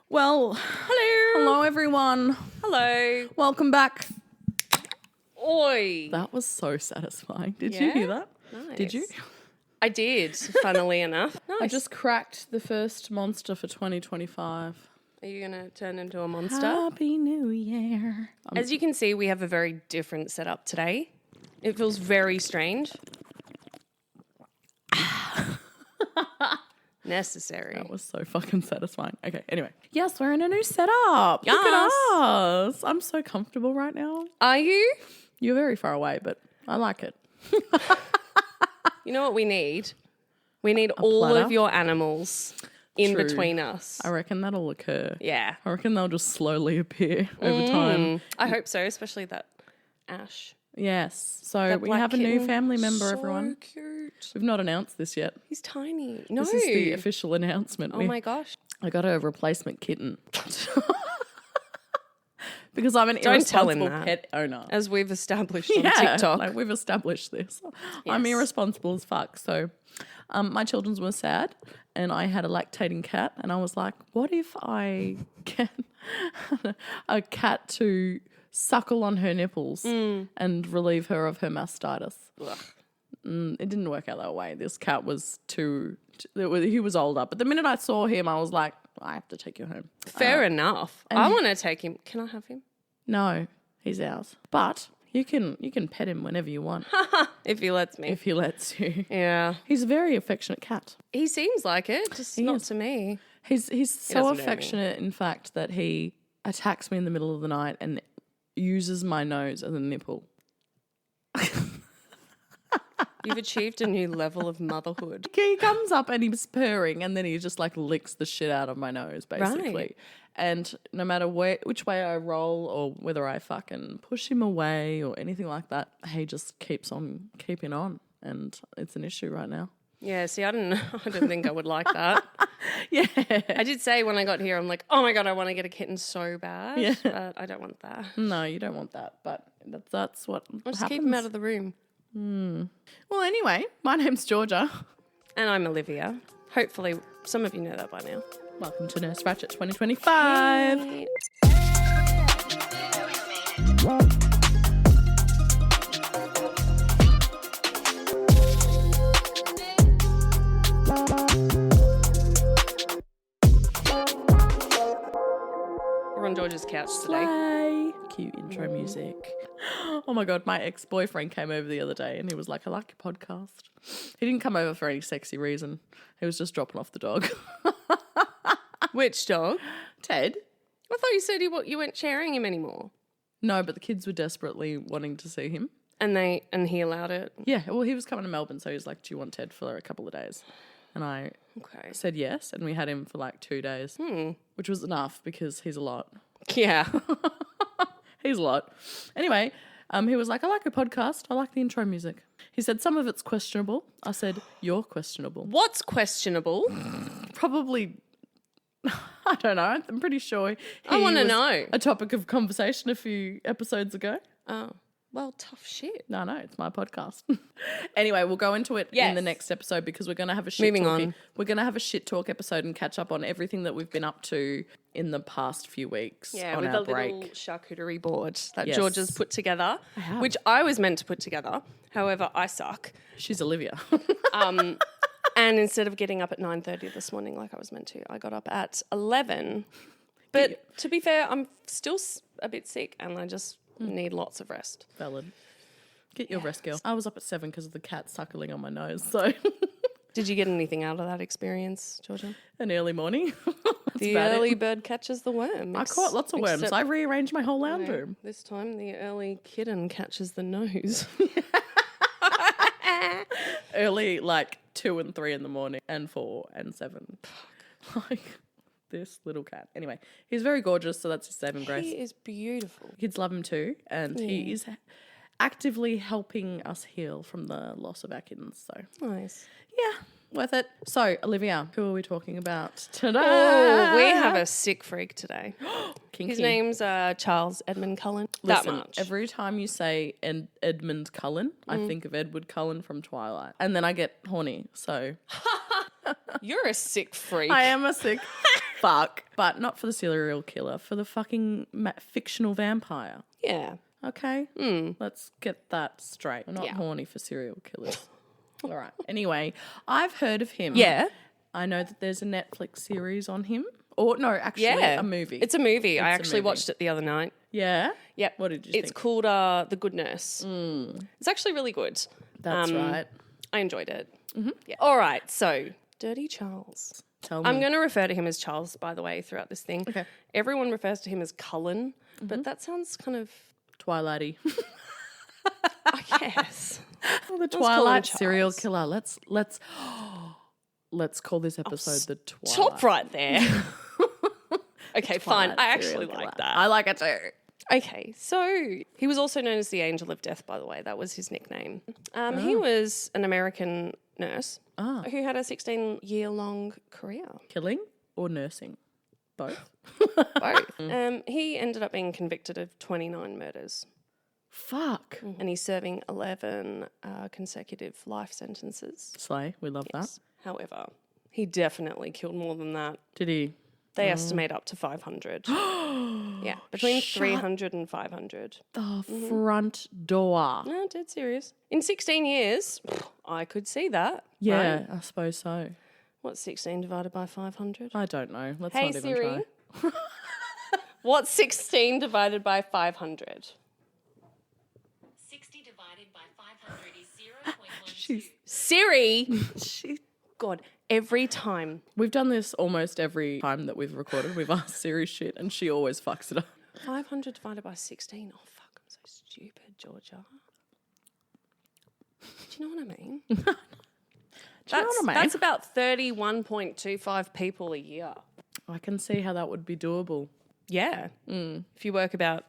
Well, hello everyone. Hello. Welcome back. Oi. That was so satisfying. Did you hear that? Nice. Did you? I did, funnily enough. Nice. I just cracked the first monster for 2025. Are you going to turn into a monster? Happy New Year. As you can see, we have a very different setup today. It feels very strange. Necessary. That was so fucking satisfying. Okay, anyway. Yes, we're in a new setup. Yes. Look at us. I'm so comfortable right now. Are you? You're very far away, but I like it. You know what we need? We need all platter? of your animals in True. between us. I reckon that'll occur. Yeah. I reckon they'll just slowly appear over time. I hope so, especially that Ash. Yes. So That we black have a new kitten. family member, So everyone. cute. We've not announced this yet. He's tiny. No. This is the official announcement. Oh my gosh. I got a replacement kitten. Because I'm an Don't tell him irresponsible that. pet owner. As we've established on Yeah, TikTok. like we've established this. I'm Yes. irresponsible as fuck. So my children's were sad and I had a lactating cat and I was like, what if I get a cat to suckle on her nipples and relieve her of her mastitis? It didn't work out that way. This cat was he was older. But the minute I saw him, I was like, I have to take you home. Fair enough. I want to take him. Can I have him? No, he's ours. But you can pet him whenever you want If he lets me. if he lets you. Yeah. He's a very affectionate cat. He seems like it, just not is. to me. He's so doesn't know me. affectionate, in fact, that he attacks me in the middle of the night and uses my nose as a nipple. You've achieved a new level of motherhood. He comes up and he's purring and then he just like licks the shit out of my nose, basically. Right. And no matter which way I roll or whether I fucking push him away or anything like that, he just keeps on keeping on. And it's an issue right now. Yeah, see, I didn't think I would like that. Yeah. I did say when I got here, I'm like, oh my God, I want to get a kitten so bad. Yeah. But I don't want that. No, you don't want that, but that's what I'll just happens. keep him out of the room. Well, anyway, my name's Georgia. And I'm Olivia. Hopefully, some of you know that by now. Welcome to Nurse Ratchet 2025. Hey. We're on George's couch today. Slay. Cute intro music. Oh my God, my ex-boyfriend came over the other day and he was like, I like your podcast. He didn't come over for any sexy reason. He was just dropping off the dog. Which dog? Ted? I thought you said you weren't sharing him anymore. No, but the kids were desperately wanting to see him. And he allowed it. Yeah, well, he was coming to Melbourne, so he was like, do you want Ted for a couple of days? And I Okay. said yes, and we had him for like 2 days, which was enough because he's a lot. Yeah. He's a lot. Anyway, he was like, I like your podcast. I like the intro music. He said, some of it's questionable. I said, you're questionable. What's questionable? Probably, I don't know. I'm pretty sure I wanna was know. a topic of conversation a few episodes ago. Oh, well, tough shit. No, it's my podcast. Anyway, we'll go into it in the Yes. next episode because we're going to have a shit Moving talk. on. We're going to have a shit talk episode and catch up on everything that we've been up to in the past few weeks Yeah, on with our a break. little charcuterie board that Yes. George has put together, have. which I was meant to put together. However, I suck. She's Olivia. And instead of getting up at 9:30 this morning like I was meant to, I got up at 11. But to be fair, I'm still a bit sick and I just need lots of rest. Valid. Get your rest, girl. I was up at 7 because of the cat suckling on my nose, so Did you get anything out of that experience, Georgia? an early morning. The about it. early bird catches the worm. I caught lots of worms. Except, I rearranged my whole lounge room. this time the early kitten catches the nose. Early, like 2 and 3 in the morning, and 4 and 7. Like this little cat. Anyway, he's very gorgeous, so that's his saving grace. He is beautiful. Kids love him too, and he is actively helping us heal from the loss of our kittens. So Nice. yeah, Worth it. So, Olivia, who are we talking about today? Oh, we have a sick freak today. Kinky. His name's Charles Edmund Cullen. Listen, that much. every time you say Edmund Cullen, I think of Edward Cullen from Twilight. And then I get horny, so... You're a sick freak. I am a sick fuck. But not for the serial killer, for the fucking fictional vampire. Yeah. Okay? Let's get that straight. I'm not horny for serial killers. All right. Anyway, I've heard of him. Yeah. I know that there's a Netflix series on him. Or, no, actually a movie. It's a movie. I actually movie. watched it the other night. Yeah? Yep. What did you It's think? called The Good Nurse. It's actually really good. That's right. I enjoyed it. Mm-hmm. Yeah. All right. So, Dirty Charles. Tell me. I'm going to refer to him as Charles, by the way, throughout this thing. Okay. Everyone refers to him as Cullen, but that sounds kind of... Twilighty. I guess. The call him Twilight Charles. serial killer. Let's call this episode the Twilight. Stop right there. Okay, fine. Twilight I actually serial killer. like that. I like it too. Okay, so he was also known as the Angel of Death, by the way. That was his nickname. He was an American nurse who had a 16-year-long career. Killing or nursing? Both. Both. He ended up being convicted of 29 murders. Fuck. And he's serving 11 consecutive life sentences. Slay. We love that. However, he definitely killed more than that. Did he? They estimate up to 500. Yeah, between 300 and 500. The front door. No, dead serious. In 16 years, I could see that. Yeah, Right? I suppose so. What's 16 divided by 500? I don't know. Let's Hey not even Siri, try. what's 16 divided by 500? 60 divided by 500 is 0.12. Siri! God, every time. We've done this almost every time that we've recorded. We've asked Siri shit and she always fucks it up. 500 divided by 16. Oh, fuck, I'm so stupid, Georgia. Do you know what I mean? That's about 31.25 people a year. I can see how that would be doable. Yeah. If you work about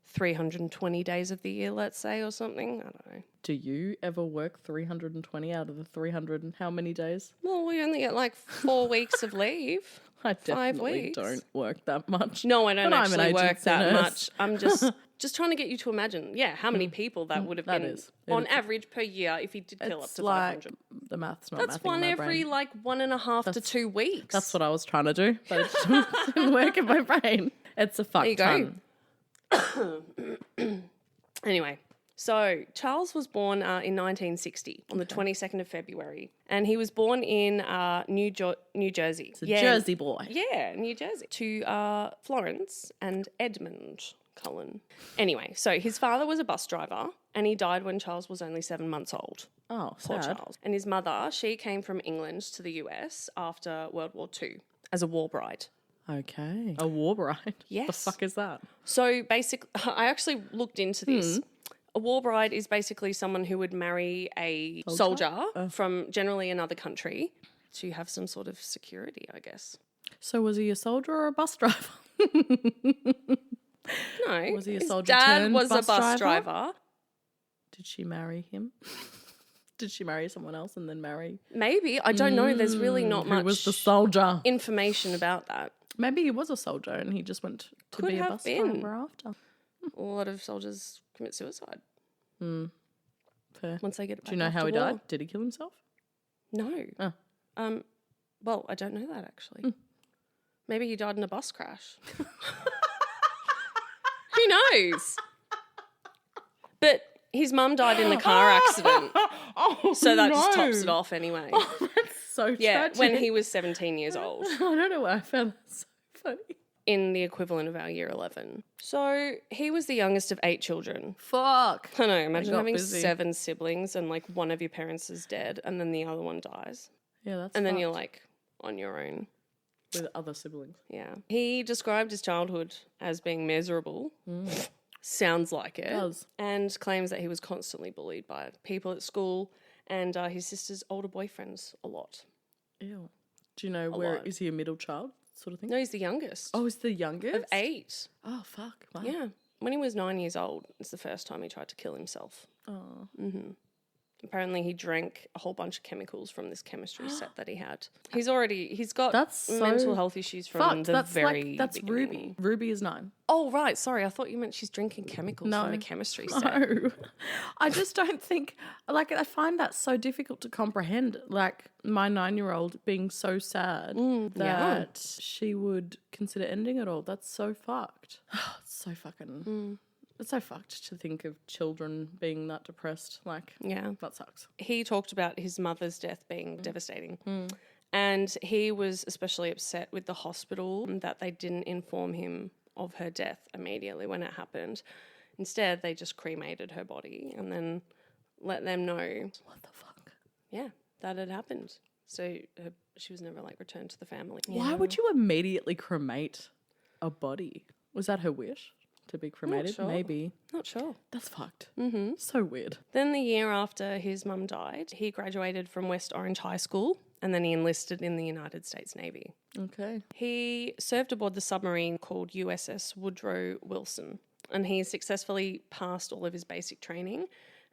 320 days of the year, let's say, or something. I don't know. Do you ever work 320 out of the 300 and how many days? Well, we only get like 4 weeks of leave. I 5 definitely weeks. don't work that much. No, I don't But I'm an actually work agency that nurse. much. I'm just trying to get you to imagine, how many people that would have that been is. on average per year if he did kill up It's to like 500. the math's not That's mathing in one my every brain. like 1.5 to 2 weeks. That's what I was trying to do, but it just didn't work in my brain. It's a fuck There you go. ton. Anyway, so Charles was born in 1960 on the 22nd of February, and he was born in New Jersey. It's a Jersey boy. Yeah, New Jersey. To Florence and Edmund Cullen. Anyway, so his father was a bus driver, and he died when Charles was only 7 months old. Oh, Poor sad. Charles. And his mother, she came from England to the US after World War II as a war bride. Okay. A war bride? Yes. The fuck is that? So basically, I actually looked into this. A war bride is basically someone who would marry a soldier from generally another country to have some sort of security, I guess. So was he a soldier or a bus driver? No. Was he a his soldier dad turned was bus a bus driver? driver. Did she marry him? Did she marry someone else and then marry? Maybe. I don't know. There's really not Who much was the soldier? information about that. Maybe he was a soldier and he just went to Could be a have bus been. driver after. A lot of soldiers commit suicide Fair. once they get back. Do you know how after he war. died? Did he kill himself? No. Oh. Well, I don't know that actually. Maybe he died in a bus crash. Who knows? But his mum died in a car accident, Oh, so that just tops it off anyway. That's so Yeah, tragic. when he was 17 years old, I don't know why I found that so funny. in the equivalent of our year 11. So he was the youngest of 8 children. Fuck. I know, imagine got having busy. 7 siblings and like one of your parents is dead and then the other one dies. Yeah, that's And then fucked. you're like on your own. with other siblings. Yeah. He described his childhood as being miserable. Sounds like it. Does. And claims that he was constantly bullied by people at school and his sister's older boyfriends a lot. Ew. Do you know where lot. is he a middle child sort of thing? No, he's the youngest Oh, he's the youngest? of 8. Oh, fuck. Wow. Yeah. When he was 9 years old, it's the first time he tried to kill himself. Oh. Apparently he drank a whole bunch of chemicals from this chemistry set that he had. He's got That's so mental health issues from fucked. the That's very that's beginning. Ruby. Ruby is 9. Oh, right. Sorry. I thought you meant she's drinking chemicals from the chemistry set. No. I just don't think, like, I find that so difficult to comprehend. Like, my 9-year-old being so sad that she would consider ending it all. That's so fucked. It's so fucking... It's so fucked to think of children being that depressed. Like, Yeah. that sucks. He talked about his mother's death being devastating. And he was especially upset with the hospital that they didn't inform him of her death immediately when it happened. Instead, they just cremated her body and then let them know. What the fuck? Yeah, that had happened. So she was never, like, returned to the family. Why would you immediately cremate a body? Was that her wish? To be cremated? sure. Maybe. Not sure. That's fucked. Mm-hmm. So weird. Then the year after his mum died, he graduated from West Orange High School and then he enlisted in the United States Navy. Okay. He served aboard the submarine called USS Woodrow Wilson, and he successfully passed all of his basic training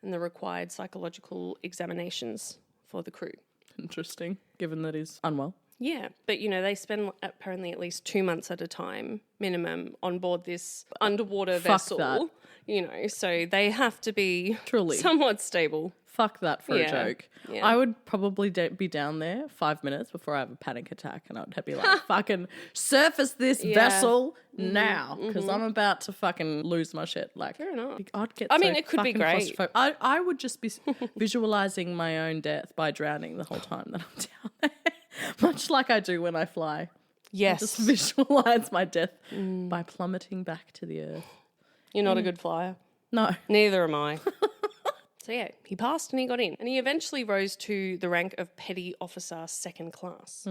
and the required psychological examinations for the crew. Interesting, given that he's unwell. Yeah, but, you know, they spend apparently at least 2 months at a time minimum on board this underwater vessel. that. You know, so they have to be Truly. somewhat stable. Fuck that for a Yeah. joke. Yeah. I would probably be down there 5 minutes before I have a panic attack and I'd be like, fucking surface this vessel now because I'm about to fucking lose my shit. Like, Fair enough. I'd get I mean, so it could be fucking great. claustrophobic. I would just be visualising my own death by drowning the whole time that I'm down there. Much like I do when I fly. Yes. Just visualise my death by plummeting back to the earth. You're not a good flyer. No. Neither am I. So, yeah, he passed and he got in. And he eventually rose to the rank of Petty Officer Second Class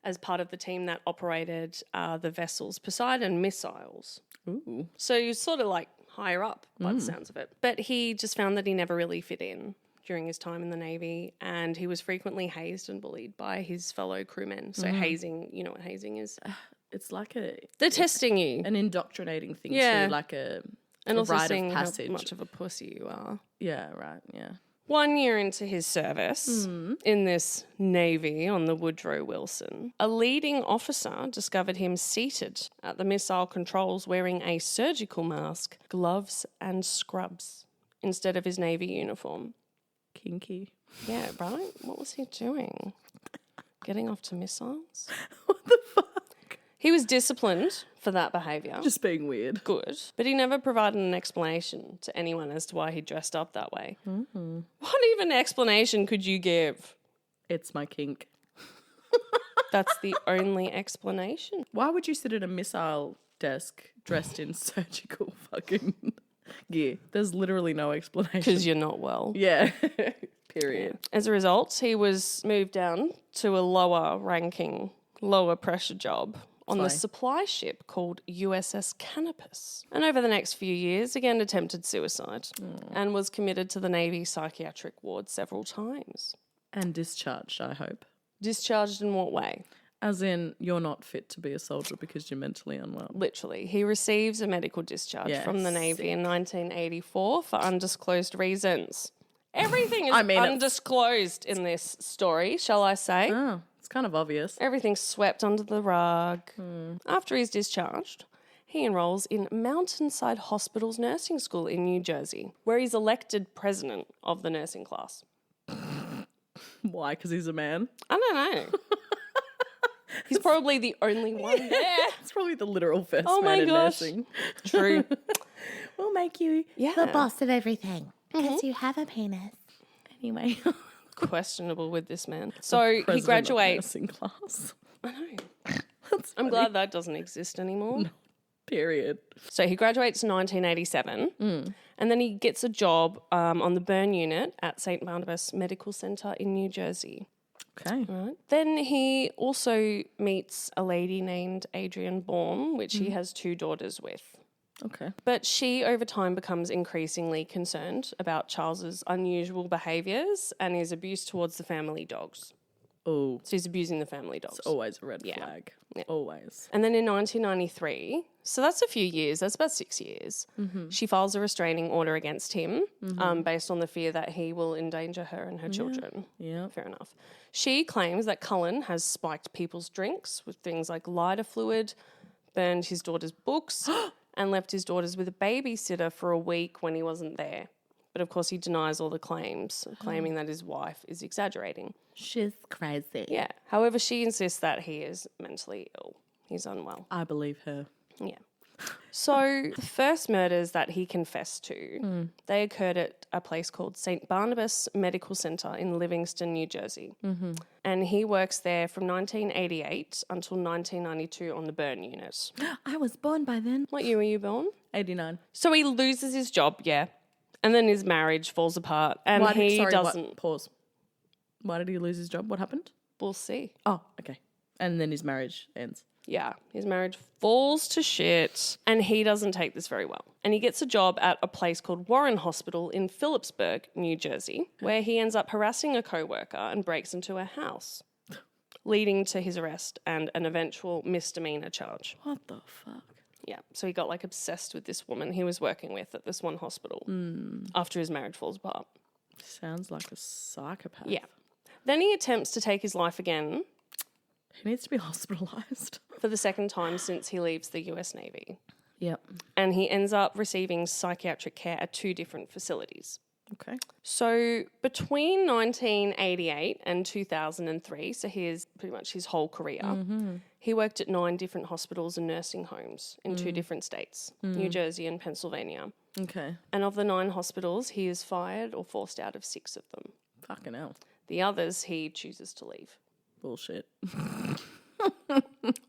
as part of the team that operated the vessel's Poseidon missiles. Ooh. So he was sort of like higher up by the sounds of it. But he just found that he never really fit in during his time in the Navy, and he was frequently hazed and bullied by his fellow crewmen. So hazing, you know what hazing is? It's like They're testing you. an indoctrinating thing Yeah. too, like a Also rite seeing of how passage. much of a pussy you are. Yeah, right, yeah. 1 year into his service in this Navy on the Woodrow Wilson, a leading officer discovered him seated at the missile controls wearing a surgical mask, gloves and scrubs instead of his Navy uniform. Kinky. Yeah, right? What was he doing? Getting off to missiles? What the fuck? He was disciplined for that behaviour. Just being weird. Good. But he never provided an explanation to anyone as to why he dressed up that way. Mm-hmm. What even explanation could you give? It's my kink. That's the only explanation. Why would you sit at a missile desk dressed in surgical fucking gear? There's literally no explanation. Because you're not well. Yeah. Period. As a result, he was moved down to a lower ranking, lower pressure job on the supply ship called USS Canopus. And over the next few years, again attempted suicide and was committed to the Navy psychiatric ward several times. And discharged, I hope. Discharged in what way? As in, you're not fit to be a soldier because you're mentally unwell. Literally. He receives a medical discharge Yeah, from the Navy in 1984 for undisclosed reasons. Everything is undisclosed in this story, shall I say. Oh, it's kind of obvious. Everything's swept under the rug. After he's discharged, he enrolls in Mountainside Hospital's nursing school in New Jersey, where he's elected president of the nursing class. Why? Because he's a man? I don't know. He's probably the only one there. It's probably the literal first Oh man my in gosh. nursing. True. We'll make you Yeah. boss of everything. Because you have a penis. Anyway. Questionable with this man. So he President of graduates. nursing class. I know. That's I'm funny. glad that doesn't exist anymore. Period. So he graduates in 1987 and then he gets a job on the burn unit at St. Barnabas Medical Center in New Jersey. Okay. Right. Then he also meets a lady named Adrienne Bourne, which he has 2 daughters with. Okay. But she, over time, becomes increasingly concerned about Charles's unusual behaviours and his abuse towards the family dogs. Oh, So he's abusing the family dogs. it's always a red flag. Yeah. Always. And then in 1993, so that's a few years, that's about 6 years, she files a restraining order against him based on the fear that he will endanger her and her children. Yeah. Fair enough. She claims that Cullen has spiked people's drinks with things like lighter fluid, burned his daughter's books, and left his daughters with a babysitter for a week when he wasn't there. But of course, he denies all the claims, claiming that his wife is exaggerating. She's crazy. Yeah. However, she insists that he is mentally ill. He's unwell. I believe her. Yeah. So the first murders that he confessed to, they occurred at a place called St. Barnabas Medical Center in Livingston, New Jersey. And he works there from 1988 until 1992 on the burn unit. I was born by then. What year were you born? 89. So he loses his job, yeah. And then his marriage falls apart and doesn't. Pause. Why did he lose his job? What happened? We'll see. Oh, okay. And then his marriage ends. Yeah, his marriage falls to shit and he doesn't take this very well. And he gets a job at a place called Warren Hospital in Phillipsburg, New Jersey, where he ends up harassing a co-worker and breaks into a house, leading to his arrest and an eventual misdemeanor charge. What the fuck? Yeah, so he got like obsessed with this woman he was working with at this one hospital after his marriage falls apart. Sounds like a psychopath. Yeah. Then he attempts to take his life again He needs to be hospitalised. for the second time since he leaves the US Navy. Yep. And he ends up receiving psychiatric care at 2 different facilities. Okay. So between 1988 and 2003, so here's pretty much his whole career, he worked at 9 different hospitals and nursing homes in 2 different states, New Jersey and Pennsylvania. Okay. And of the 9 hospitals, he is fired or forced out of 6 of them. Fucking hell. The others, he chooses to leave. Bullshit.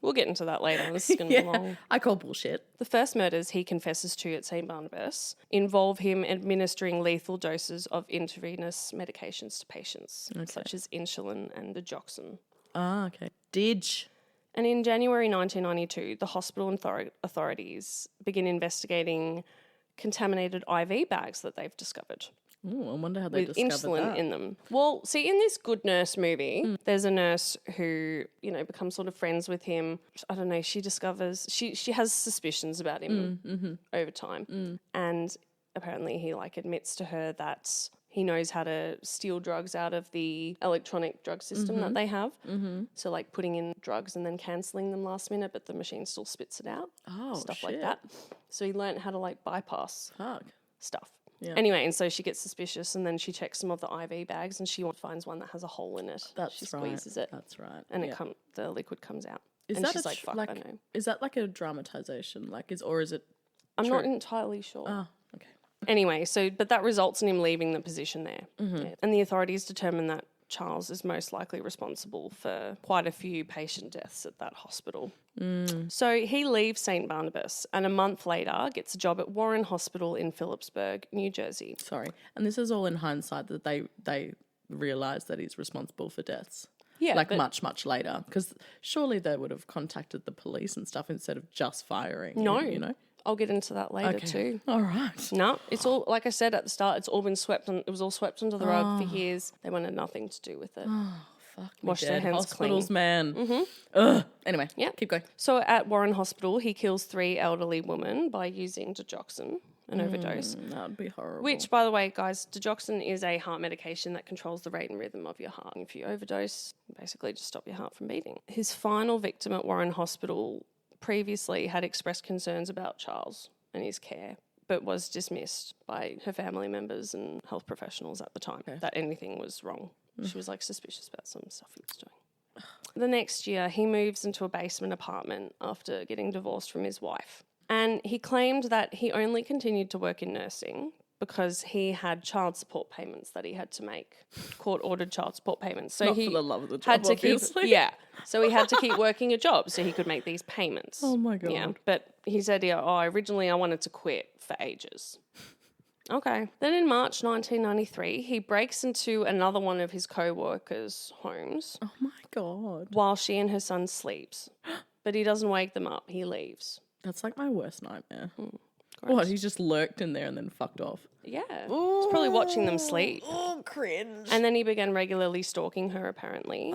We'll get into that later. This is going to be long. I call bullshit. The first murders he confesses to at St. Barnabas involve him administering lethal doses of intravenous medications to patients, such as insulin and digoxin. Ah, okay. Didge. And in January 1992, the hospital authorities begin investigating contaminated IV bags that they've discovered Ooh, I wonder how they with discovered insulin that. in them. Well, see, in this Good Nurse movie, there's a nurse who, becomes sort of friends with him. I don't know, she discovers, she has suspicions about him over time. And apparently he, admits to her that he knows how to steal drugs out of the electronic drug system that they have. So, putting in drugs and then cancelling them last minute, but the machine still spits it out. Oh, Stuff like that. So he learned how to, bypass Fuck. stuff. Yeah. Anyway, and so she gets suspicious and then she checks some of the IV bags and she finds one that has a hole in it. That's she right. squeezes it That's right. and Yeah. the liquid comes out. Is and that she's a like, fuck, I know. Is that like a dramatization? Or is it? I'm true? not entirely sure. Oh, okay. Anyway, but that results in him leaving the position there. Yeah. And the authorities determine that Charles is most likely responsible for quite a few patient deaths at that hospital. So he leaves St. Barnabas and a month later gets a job at Warren Hospital in Phillipsburg, New Jersey. Sorry. And this is all in hindsight that they realise that he's responsible for deaths. Yeah, but much, much later. Because surely they would have contacted the police and stuff instead of just firing. No. You know? I'll get into that later Okay. too. All right. No, it's all, like I said at the start, it's all been it was all swept under the rug for years. They wanted nothing to do with it. Fuck me Wash their dead. hands Hospitals, clean. man. Ugh. Anyway, Yeah. keep going. So at Warren Hospital, he kills 3 elderly women by using digoxin, an overdose. That would be horrible. Which, by the way, guys, digoxin is a heart medication that controls the rate and rhythm of your heart. If you overdose, basically just stop your heart from beating. His final victim at Warren Hospital previously had expressed concerns about Charles and his care, but was dismissed by her family members and health professionals at the time that anything was wrong. She was suspicious about some stuff he was doing. The next year, he moves into a basement apartment after getting divorced from his wife. And he claimed that he only continued to work in nursing because he had child support payments that he had to make, court-ordered child support payments. So Not he for the love of the job, had to obviously. so he had to keep working a job so he could make these payments. Oh my God. Yeah, but he said, originally I wanted to quit for ages. Okay. Then in March 1993, he breaks into another one of his co-workers' homes Oh my God. while she and her son sleeps. But he doesn't wake them up. He leaves. That's like my worst nightmare. What, he just lurked in there and then fucked off? Yeah. He's probably watching them sleep. Oh, cringe. And then he began regularly stalking her, apparently.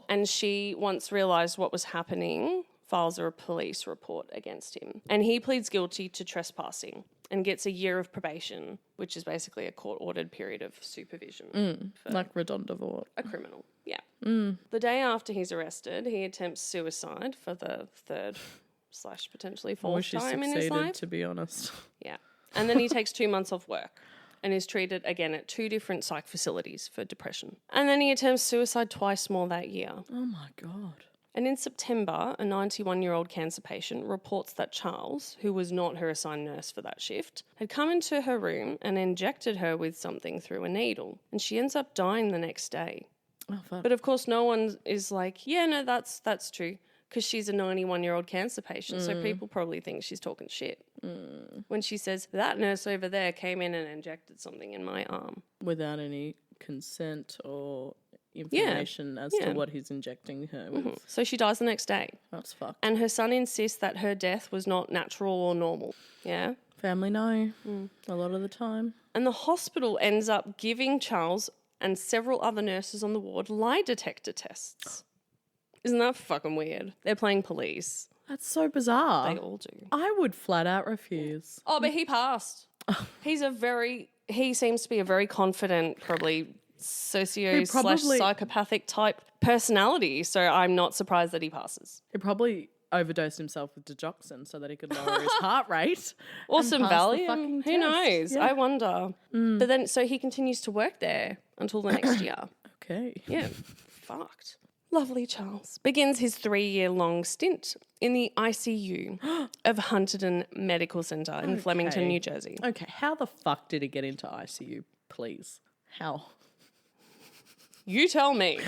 And she, once realised what was happening, files a police report against him. And he pleads guilty to trespassing and gets a year of probation, which is basically a court-ordered period of supervision. Like Redondo or a criminal, yeah. The day after he's arrested, he attempts suicide for the third / potentially fourth time in his life. To be honest. Yeah. And then he takes 2 months off work and is treated again at 2 different psych facilities for depression. And then he attempts suicide twice more that year. Oh, my God. And in September, a 91-year-old cancer patient reports that Charles, who was not her assigned nurse for that shift, had come into her room and injected her with something through a needle. And she ends up dying the next day. Oh, fuck. But of course, no one is like, yeah, no, that's true. Because she's a 91-year-old cancer patient, so people probably think she's talking shit. When she says, that nurse over there came in and injected something in my arm. Without any consent or information as to what he's injecting her with. So she dies the next day. That's fucked. And her son insists that her death was not natural or normal. Yeah? Family know a lot of the time. And the hospital ends up giving Charles and several other nurses on the ward lie detector tests. Isn't that fucking weird? They're playing police. That's so bizarre. They all do. I would flat out refuse. Oh, but he passed. He seems to be a very confident, probably psychopathic type personality. So I'm not surprised that he passes. He probably overdosed himself with digoxin so that he could lower his heart rate. Or some Valium. fucking Who test. knows? Yeah. I wonder. But then, so he continues to work there until the next year. Okay. Yeah. Fucked. Lovely Charles begins his 3-year-long stint in the ICU of Hunterdon Medical Centre in Flemington, New Jersey. Okay, how the fuck did he get into ICU, please? How? You tell me.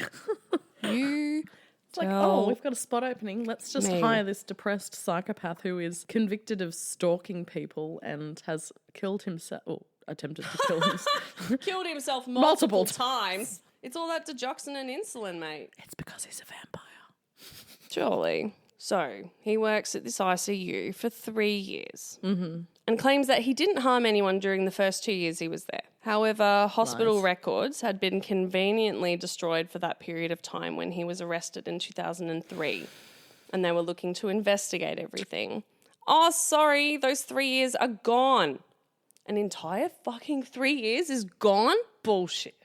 It's like, oh, we've got a spot opening. Let's just hire this depressed psychopath who is convicted of stalking people and has killed himself, or attempted to kill himself. Killed himself multiple times. It's all that digoxin and insulin, mate. It's because he's a vampire. Surely. So he works at this ICU for 3 years and claims that he didn't harm anyone during the first 2 years he was there. However, hospital records had been conveniently destroyed for that period of time when he was arrested in 2003 and they were looking to investigate everything. Oh, sorry, those 3 years are gone. An entire fucking 3 years is gone? Bullshit.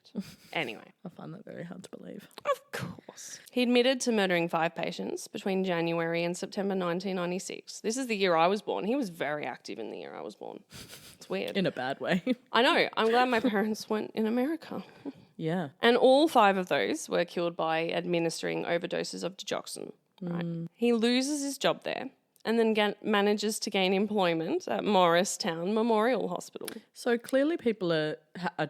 Anyway. I find that very hard to believe. Of course. He admitted to murdering 5 patients between January and September 1996. This is the year I was born. He was very active in the year I was born. It's weird. In a bad way. I know. I'm glad my parents weren't in America. Yeah. And all 5 of those were killed by administering overdoses of digoxin. Right. He loses his job there and then manages to gain employment at Morristown Memorial Hospital. So clearly people are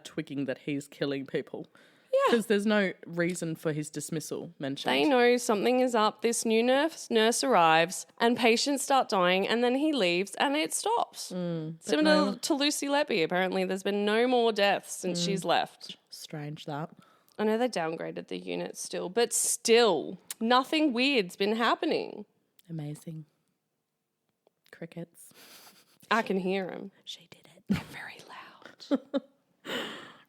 twigging that he's killing people. Yeah. Because there's no reason for his dismissal mentioned. They know something is up. This new nurse arrives and patients start dying and then he leaves and it stops. Similar to Lucy Leppy. Apparently there's been no more deaths since she's left. Strange that. I know they downgraded the unit still, but still, nothing weird's been happening. Amazing. Crickets. I can hear him. She did it. They're very loud.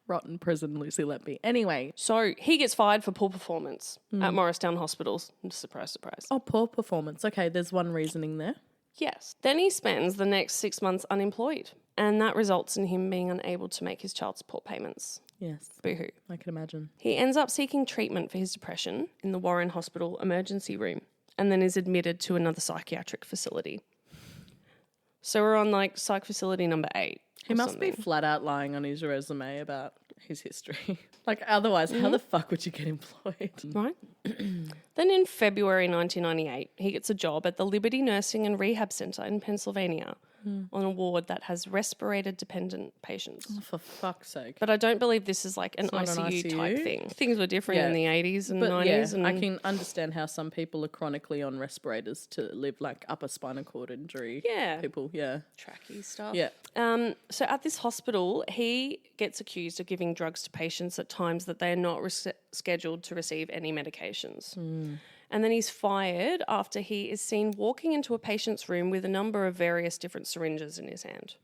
Rotten prison, Lucy Leppy. Anyway. So he gets fired for poor performance at Morristown Hospitals. Surprise, surprise. Oh, poor performance. Okay, there's one reasoning there. Yes. Then he spends the next 6 months unemployed, and that results in him being unable to make his child support payments. Yes. Boo-hoo. I can imagine. He ends up seeking treatment for his depression in the Warren Hospital emergency room and then is admitted to another psychiatric facility. So we're on like psych facility number 8. He must be flat out lying on his resume about his history. Like otherwise, how the fuck would you get employed? Right. Then in February 1998, he gets a job at the Liberty Nursing and Rehab Centre in Pennsylvania on a ward that has respirator-dependent patients. Oh, for fuck's sake. But I don't believe this is like an not an ICU type ICU? thing. Things were different in the 80s and 90s. Yeah, and I can understand how some people are chronically on respirators to live like upper spinal cord injury. Yeah. People, yeah. tracky stuff. Yeah. So at this hospital, he gets accused of giving drugs to patients at times that they are not scheduled to receive any medications. And then he's fired after he is seen walking into a patient's room with a number of various different syringes in his hand.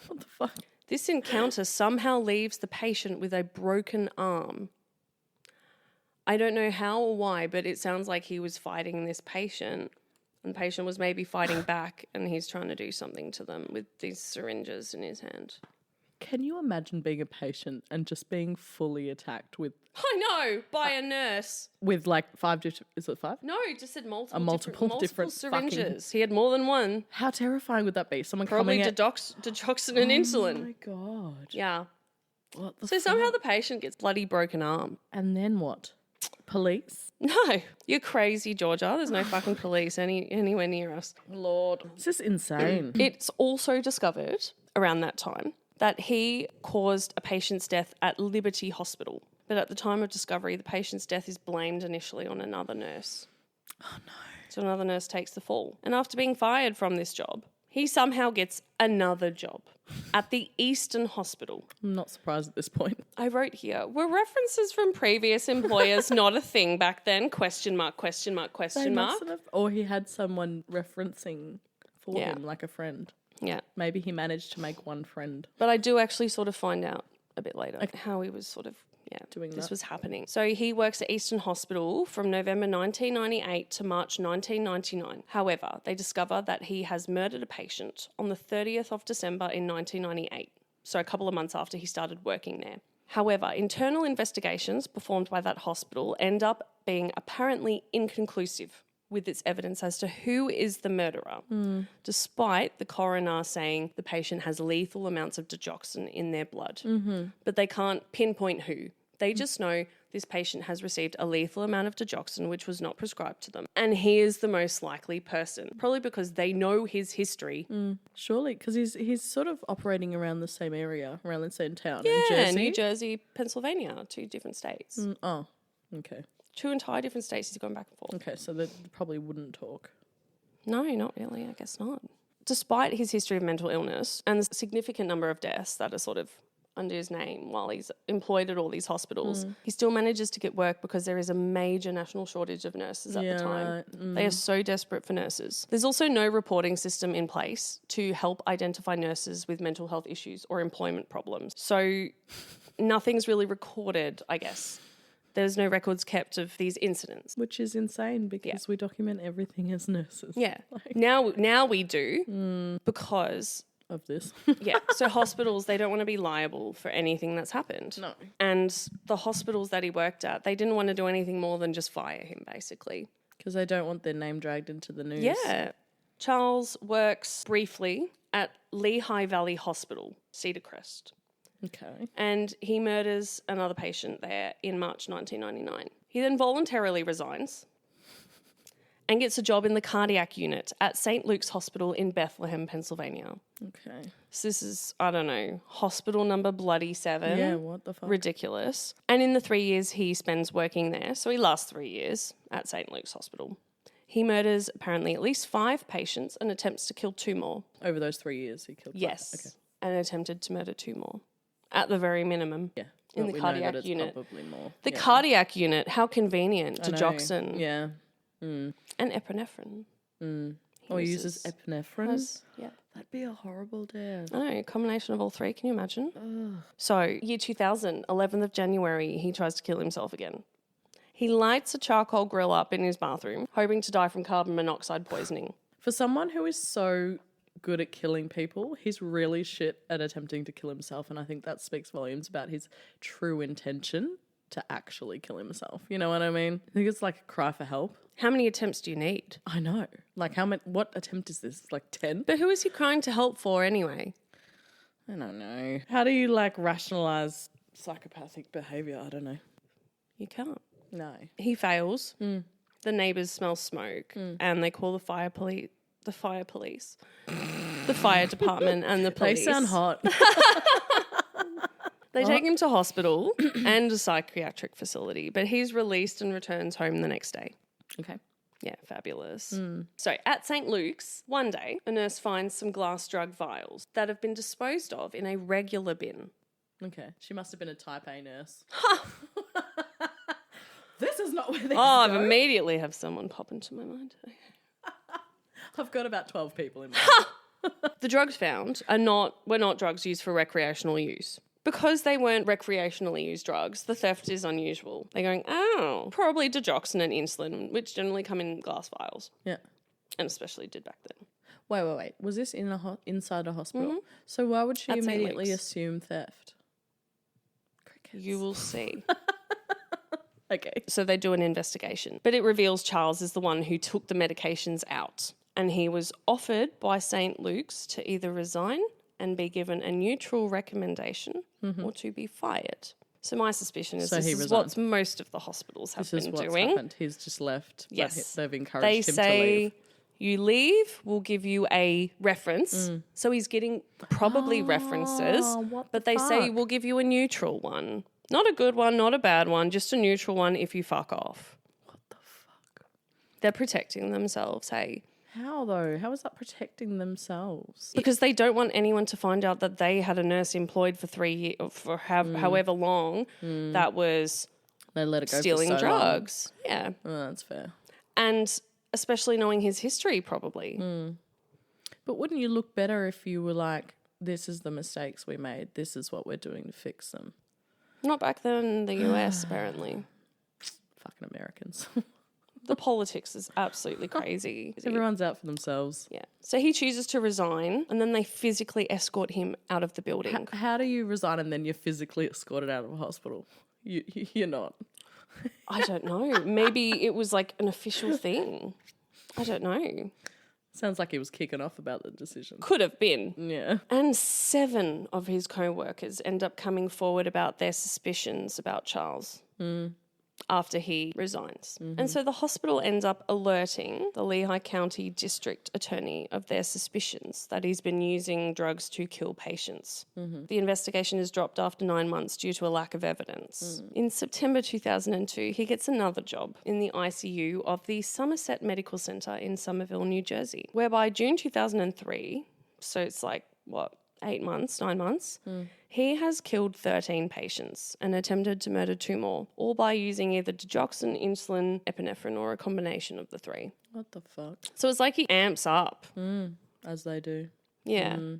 What the fuck? This encounter somehow leaves the patient with a broken arm. I don't know how or why, but it sounds like he was fighting this patient, and the patient was maybe fighting back, and he's trying to do something to them with these syringes in his hand. Can you imagine being a patient and just being fully attacked with I know, by a nurse. like 5 different, is it 5? No, he just said multiple, multiple different syringes. He had more than one. How terrifying would that be? Someone Probably coming at... digoxin and insulin. Oh my God. Yeah. What the So somehow the patient gets bloody broken arm. And then what? Police? No, you're crazy, Georgia. There's no fucking police anywhere near us. Lord. This is insane. It's also discovered around that time that he caused a patient's death at Liberty Hospital. But at the time of discovery, the patient's death is blamed initially on another nurse. Oh no. So another nurse takes the fall. And after being fired from this job, he somehow gets another job at the Eastern Hospital. I'm not surprised at this point. I wrote here, were references from previous employers not a thing back then? Question mark, question mark, question mark. Or he had someone referencing for Yeah. him, like a friend. Yeah. Maybe he managed to make one friend. But I do actually sort of find out a bit later how he was sort of, Doing this that. was happening. So he works at Eastern Hospital from November 1998 to March 1999. However, they discover that he has murdered a patient on the 30th of December in 1998. So a couple of months after he started working there. However, internal investigations performed by that hospital end up being apparently inconclusive with its evidence as to who is the murderer, despite the coroner saying the patient has lethal amounts of digoxin in their blood. But they can't pinpoint who. They just know this patient has received a lethal amount of digoxin, which was not prescribed to them. And he is the most likely person, probably because they know his history. Surely, because he's sort of operating around the same area, around the same town. Yeah, in Jersey. New Jersey, Pennsylvania, 2 different states. Oh, okay. 2 entire different states he's gone back and forth. Okay, so they probably wouldn't talk. No, not really. I guess not. Despite his history of mental illness and the significant number of deaths that are sort of under his name while he's employed at all these hospitals, he still manages to get work because there is a major national shortage of nurses at the time. Right. They are so desperate for nurses. There's also no reporting system in place to help identify nurses with mental health issues or employment problems. So nothing's really recorded, I guess. There's no records kept of these incidents. Which is insane because we document everything as nurses. Yeah. Now we do because Of this. so hospitals, they don't want to be liable for anything that's happened. No. And the hospitals that he worked at, they didn't want to do anything more than just fire him, basically. Because they don't want their name dragged into the news. Yeah. Charles works briefly at Lehigh Valley Hospital, Cedar Crest. Okay. And he murders another patient there in March 1999. He then voluntarily resigns and gets a job in the cardiac unit at St. Luke's Hospital in Bethlehem, Pennsylvania. Okay. So this is, I don't know, hospital number bloody 7. Yeah, what the fuck? Ridiculous. And in the 3 years he spends working there, so he lasts 3 years at St. Luke's Hospital, he murders apparently at least 5 patients and attempts to kill 2 more. Over those 3 years he killed. Yes. Okay. And attempted to murder 2 more. At the very minimum. Yeah. In but the we know cardiac that it's unit. Probably more. The Yeah. cardiac unit, how convenient. I know. Digoxin. Yeah. And epinephrine. Or uses epinephrine. Yeah. That'd be a horrible death. I know, a combination of all 3. Can you imagine? So, year 2000, 11th of January, he tries to kill himself again. He lights a charcoal grill up in his bathroom, hoping to die from carbon monoxide poisoning. For someone who is so good at killing people, he's really shit at attempting to kill himself, and I think that speaks volumes about his true intention to actually kill himself. You know what I mean? I think it's like a cry for help. How many attempts do you need? I know. Like how many? What attempt is this? Like 10? But who is he crying to help for anyway? I don't know. How do you like rationalize psychopathic behavior? I don't know. You can't. No. He fails. The neighbours smell smoke and they call the fire police. The fire department and the police. They sound hot. They take him to hospital and a psychiatric facility, but he's released and returns home the next day. Okay. Yeah, fabulous. So at St. Luke's, one day, a nurse finds some glass drug vials that have been disposed of in a regular bin. Okay. She must have been a type A nurse. This is not where these I've go. immediately have someone pop into my mind. I've got about 12 people in mind. The drugs found were not drugs used for recreational use. Because they weren't recreationally used drugs, the theft is unusual. They're going, oh, probably digoxin and insulin, which generally come in glass vials, Yeah. and especially did back then. Wait. Was this inside a hospital? So why would she At St. immediately Luke's. assume theft? Crickets. You will see. Okay. So they do an investigation, but it reveals Charles is the one who took the medications out, and he was offered by St. Luke's to either resign and be given a neutral recommendation or to be fired. So my suspicion is So this he is resigned. what most of the hospitals have This is been what's doing. happened. He's just left. but Yes. they've encouraged They him to say leave. you leave, we'll give you a reference. So he's getting probably references, what but the they say fuck? we'll give you a neutral one. Not a good one, not a bad one, just a neutral one if you fuck off. What the fuck? They're protecting themselves, hey. How though? How is that protecting themselves? Because they don't want anyone to find out that they had a nurse employed for 3 years, or for however long, that was They let it go stealing for so long. drugs. Yeah. Oh, that's fair. And especially knowing his history, probably. But wouldn't you look better if you were like, this is the mistakes we made. This is what we're doing to fix them. Not back then in the US, apparently. Fucking Americans. The politics is absolutely crazy. Everyone's out for themselves. Yeah. So he chooses to resign, and then they physically escort him out of the building. How do you resign and then you're physically escorted out of a hospital? You're not. I don't know. Maybe it was like an official thing. I don't know. Sounds like he was kicking off about the decision. Could have been. Yeah. And 7 of his co-workers end up coming forward about their suspicions about Charles after he resigns. And so the hospital ends up alerting the Lehigh County District Attorney of their suspicions that he's been using drugs to kill patients. The investigation is dropped after 9 months due to a lack of evidence. In September 2002, he gets another job in the ICU of the Somerset Medical Center in Somerville, New Jersey, where by June 2003, so it's like, 9 months, he has killed 13 patients and attempted to murder 2 more, all by using either digoxin, insulin, epinephrine, or a combination of the 3. What the fuck? So it's like he amps up. As they do.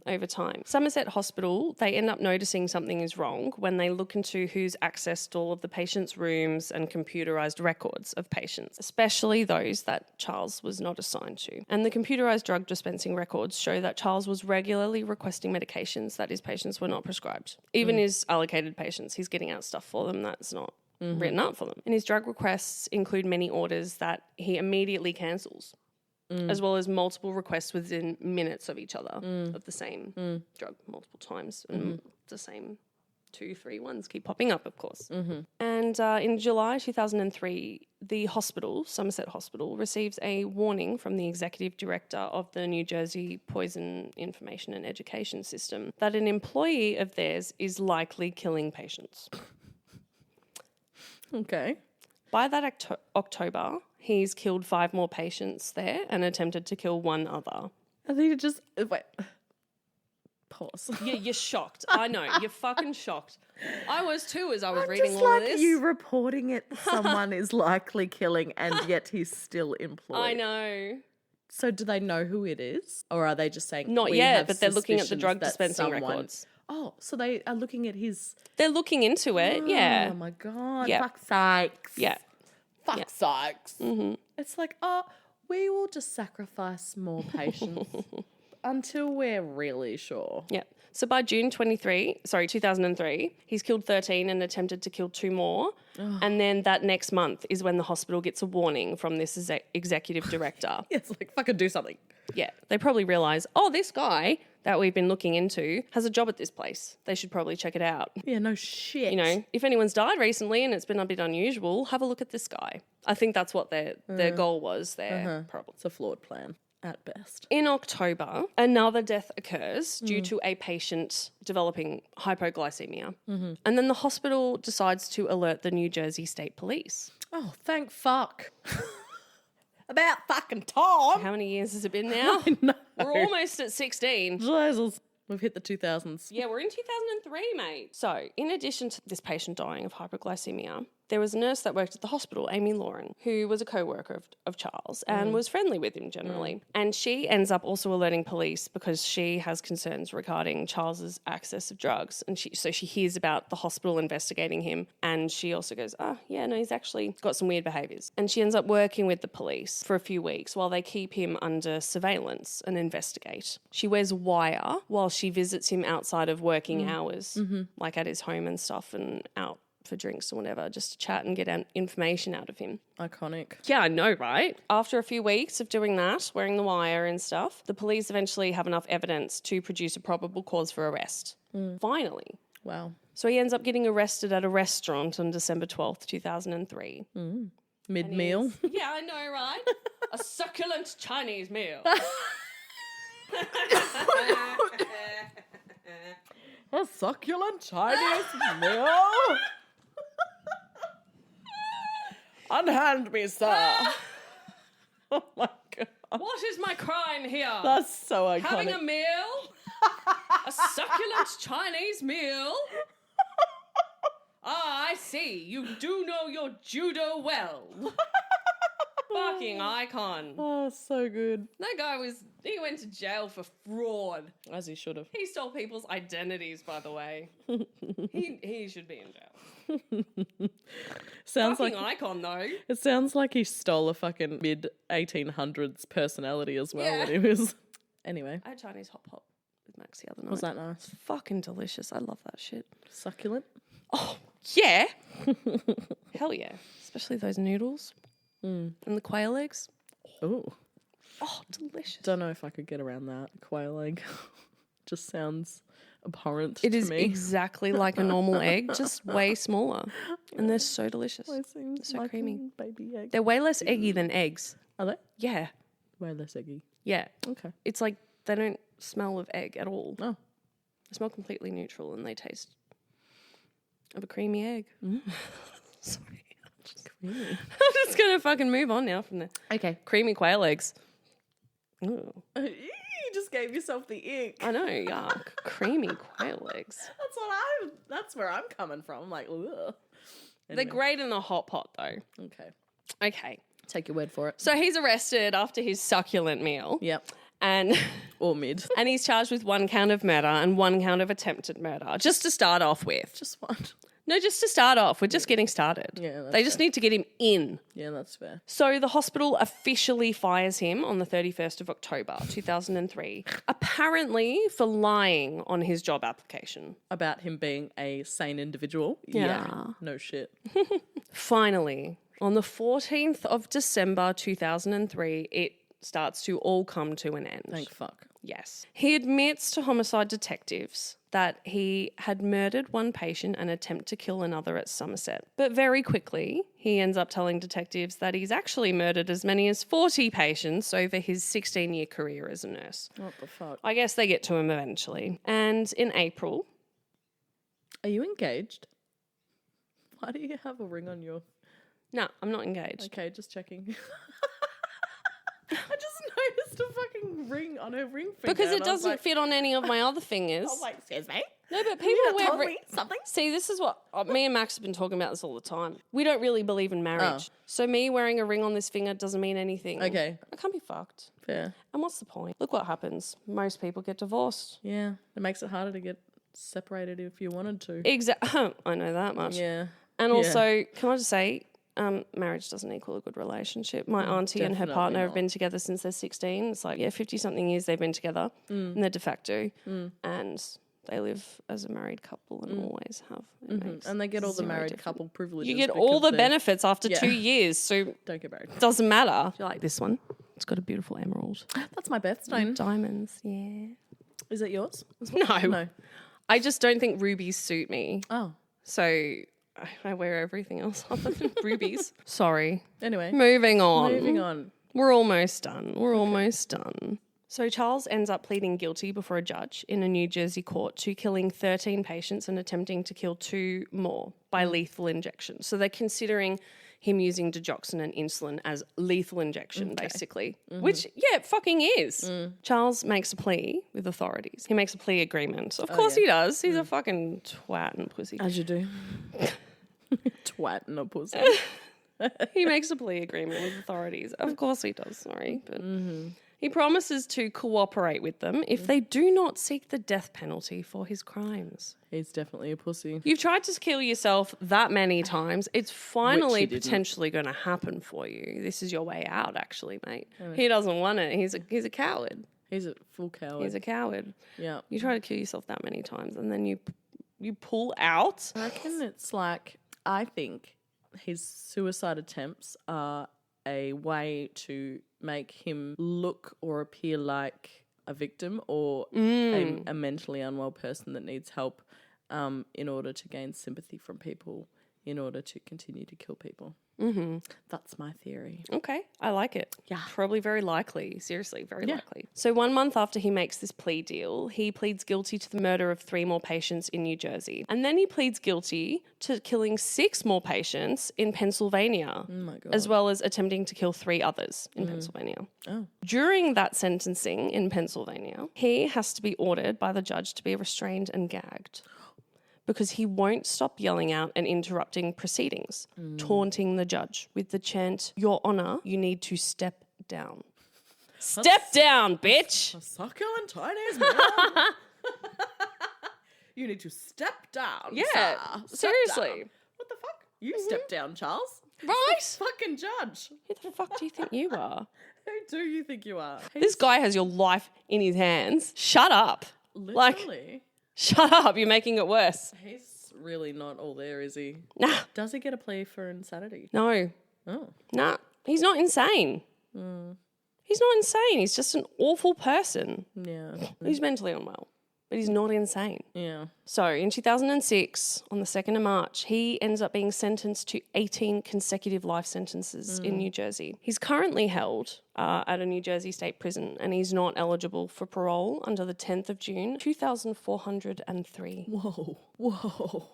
Over time. Somerset Hospital, they end up noticing something is wrong when they look into who's accessed all of the patients' rooms and computerized records of patients, especially those that Charles was not assigned to. And the computerized drug dispensing records show that Charles was regularly requesting medications that his patients were not prescribed. Even his allocated patients, he's getting out stuff for them that's not written up for them. And his drug requests include many orders that he immediately cancels, as well as multiple requests within minutes of each other of the same drug multiple times. And the same 2-3 ones keep popping up, of course. And in July 2003, the hospital, Somerset Hospital, receives a warning from the executive director of the New Jersey Poison Information and Education System that an employee of theirs is likely killing patients. Okay. By that October, he's killed 5 more patients there and attempted to kill 1 other. I think it just... Wait. Pause. Yeah, you're shocked. I know. You're fucking shocked. I was too as I was reading Just all like of this. you reporting it someone is likely killing and yet he's still employed. I know. So do they know who it is? Or are they just saying... Not "We yet, have but they're looking at the suspicions drug that dispensing someone-" records. Oh, so they are looking at his... They're looking into it, yeah. Oh my God. Yeah. Fuck sakes. Yeah. Fuck sakes. It's like, we will just sacrifice more patients until we're really sure. Yeah. So by June 2003, he's killed 13 and attempted to kill 2 more. And then that next month is when the hospital gets a warning from this executive director. It's like, fucking do something. Yeah. They probably realise, this guy that we've been looking into has a job at this place. They should probably check it out. Yeah, no shit. You know, if anyone's died recently and it's been a bit unusual, have a look at this guy. I think that's what their goal was there, probably. It's a flawed plan at best. In October, another death occurs due to a patient developing hypoglycemia. And then the hospital decides to alert the New Jersey State Police. Oh, thank fuck. About fucking time. How many years has it been now? No. We're almost at 16. Jesus. We've hit the 2000s. Yeah, we're in 2003, mate. So, in addition to this patient dying of hypoglycemia, there was a nurse that worked at the hospital, Amy Lauren, who was a co-worker of Charles and was friendly with him generally. And she ends up also alerting police because she has concerns regarding Charles's access of drugs. And so she hears about the hospital investigating him, and she also goes, he's actually got some weird behaviours. And she ends up working with the police for a few weeks while they keep him under surveillance and investigate. She wears wire while she visits him outside of working hours, like at his home and stuff, and out for drinks or whatever, just to chat and get information out of him. Iconic. Yeah, I know, right? After a few weeks of doing that, wearing the wire and stuff, the police eventually have enough evidence to produce a probable cause for arrest. Finally. Wow. So he ends up getting arrested at a restaurant on December 12th, 2003. Mid-meal. Yeah, I know, right? A succulent Chinese meal. A succulent Chinese meal. Unhand me, sir. Oh my God. What is my crime here? That's so iconic. Having a meal? A succulent Chinese meal? I see. You do know your judo well. Fucking icon. Oh, so good. That guy he went to jail for fraud. As he should have. He stole people's identities, by the way. he should be in jail. Sounds Fucking like icon, though. it sounds like he stole a fucking mid-1800s personality as well when he Yeah. was. Anyway, I had Chinese hot pot with Max the other night. was that nice? Fucking delicious. I love that shit. Succulent? Oh, yeah. Hell yeah. Especially those noodles. And the quail eggs. Ooh. Oh, delicious. Don't know if I could get around that. Quail egg just sounds abhorrent It to is me. exactly like a normal egg, just way smaller. And they're so delicious. It seems so like creamy. a baby egg. They're way less eggy than eggs. Are they? Yeah. Way less eggy. Yeah. Okay. It's like they don't smell of egg at all. Oh. They smell completely neutral and they taste of a creamy egg. Sorry. Creamy. I'm just going to fucking move on now from there. Okay. Creamy quail eggs. Ooh. You just gave yourself the ick. I know, yuck. Creamy quail eggs. That's where I'm coming from. I'm like, ugh. They're great in the hot pot though. Okay. Okay. Take your word for it. So he's arrested after his succulent meal. Yep. And Or mid. and he's charged with 1 count of murder and 1 count of attempted murder. Just to start off with. Just one. No, just to start off. We're just getting started. Yeah, that's they just need to get him in. Yeah, that's fair. So the hospital officially fires him on the 31st of October, 2003, apparently for lying on his job application. About him being a sane individual. Yeah. No shit. Finally, on the 14th of December, 2003, it starts to all come to an end. Thank fuck. Yes. He admits to homicide detectives that he had murdered one patient and attempted to kill another at Somerset. But very quickly, he ends up telling detectives that he's actually murdered as many as 40 patients over his 16-year career as a nurse. What the fuck? I guess they get to him eventually. And in April... Are you engaged? Why do you have a ring on your... No, I'm not engaged. Okay, just checking. I just noticed a fucking ring on her ring finger. Because it and I was doesn't like- fit on any of my other fingers. I was like, excuse me? No, but You people have told wear... me something? See, this is what... me and Max have been talking about this all the time. We don't really believe in marriage. So me wearing a ring on this finger doesn't mean anything. Okay. I can't be fucked. Fair. And what's the point? Look what happens. Most people get divorced. Yeah. It makes it harder to get separated if you wanted to. Exactly. I know that much. Yeah. And Yeah. also, can I just say, marriage doesn't equal a good relationship. My auntie and her definitely partner have not. been together since they're 16. It's like, 50-something years they've been together. And they're de facto. And they live as a married couple and always have. It makes And they get all the zero married difference. couple privileges. You get all because the they're- benefits after Yeah. 2 years. So Don't get married. doesn't matter. Do you like this one? It's got a beautiful emerald. That's my birthstone. Diamonds, yeah. Is it yours? No. No. I just don't think rubies suit me. Oh. So I wear everything else other than rubies. Sorry. Anyway. Moving on. Moving on. We're almost done. We're almost done. So Charles ends up pleading guilty before a judge in a New Jersey court to killing 13 patients and attempting to kill 2 more by lethal injection. So they're considering him using digoxin and insulin as lethal injection, basically. Which, yeah, it fucking is. Charles makes a plea with authorities. He makes a plea agreement. Of course he does. He's a fucking twat and pussy. As you do. Twat and a pussy. He makes a plea agreement with authorities. Of course he does, sorry. But he promises to cooperate with them if they do not seek the death penalty for his crimes. He's definitely a pussy. You've tried to kill yourself that many times. It's finally Which he didn't. potentially going to happen for you. This is your way out, actually, mate. He doesn't want it. He's a coward. He's a full coward. He's a coward. Yeah. You try to kill yourself that many times and then you pull out. I reckon it's like, I think his suicide attempts are a way to make him look or appear like a victim or a mentally unwell person that needs help in order to gain sympathy from people in order to continue to kill people. Mm-hmm. That's my theory. Okay, I like it. Yeah. Probably very likely. Seriously, very likely. So 1 month after he makes this plea deal, he pleads guilty to the murder of 3 more patients in New Jersey. And then he pleads guilty to killing 6 more patients in Pennsylvania, Oh my God. as well as attempting to kill 3 others in Pennsylvania. Oh. During that sentencing in Pennsylvania, he has to be ordered by the judge to be restrained and gagged, because he won't stop yelling out and interrupting proceedings, taunting the judge with the chant, "Your Honour, you need to step down." Step down, bitch! A succulent Chinese man. You need to step down. Yeah, sir. Step seriously. down. What the fuck? You step down, Charles. Right? Fucking judge. Who the fuck do you think you are? Who do you think you are? This guy has your life in his hands. Shut up. Literally. Shut up. You're making it worse. He's really not all there, is he? Nah. Does he get a plea for insanity? No. Oh. Nah. He's not insane. He's not insane. He's just an awful person. Yeah. He's mentally unwell, but he's not insane. Yeah. So in 2006, on the 2nd of March, he ends up being sentenced to 18 consecutive life sentences in New Jersey. He's currently held at a New Jersey state prison, and he's not eligible for parole until the 10th of June, 2403. Whoa.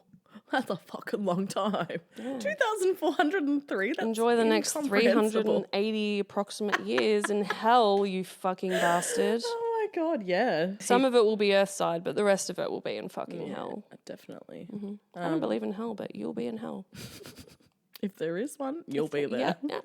That's a fucking long time. 2,403. That's Enjoy the next incomprehensible. 380 approximate years in hell, you fucking bastard. Oh my God, yeah. Some of it will be Earthside, but the rest of it will be in fucking hell. Definitely. I don't believe in hell, but you'll be in hell. If there is one, you'll be there. Yeah.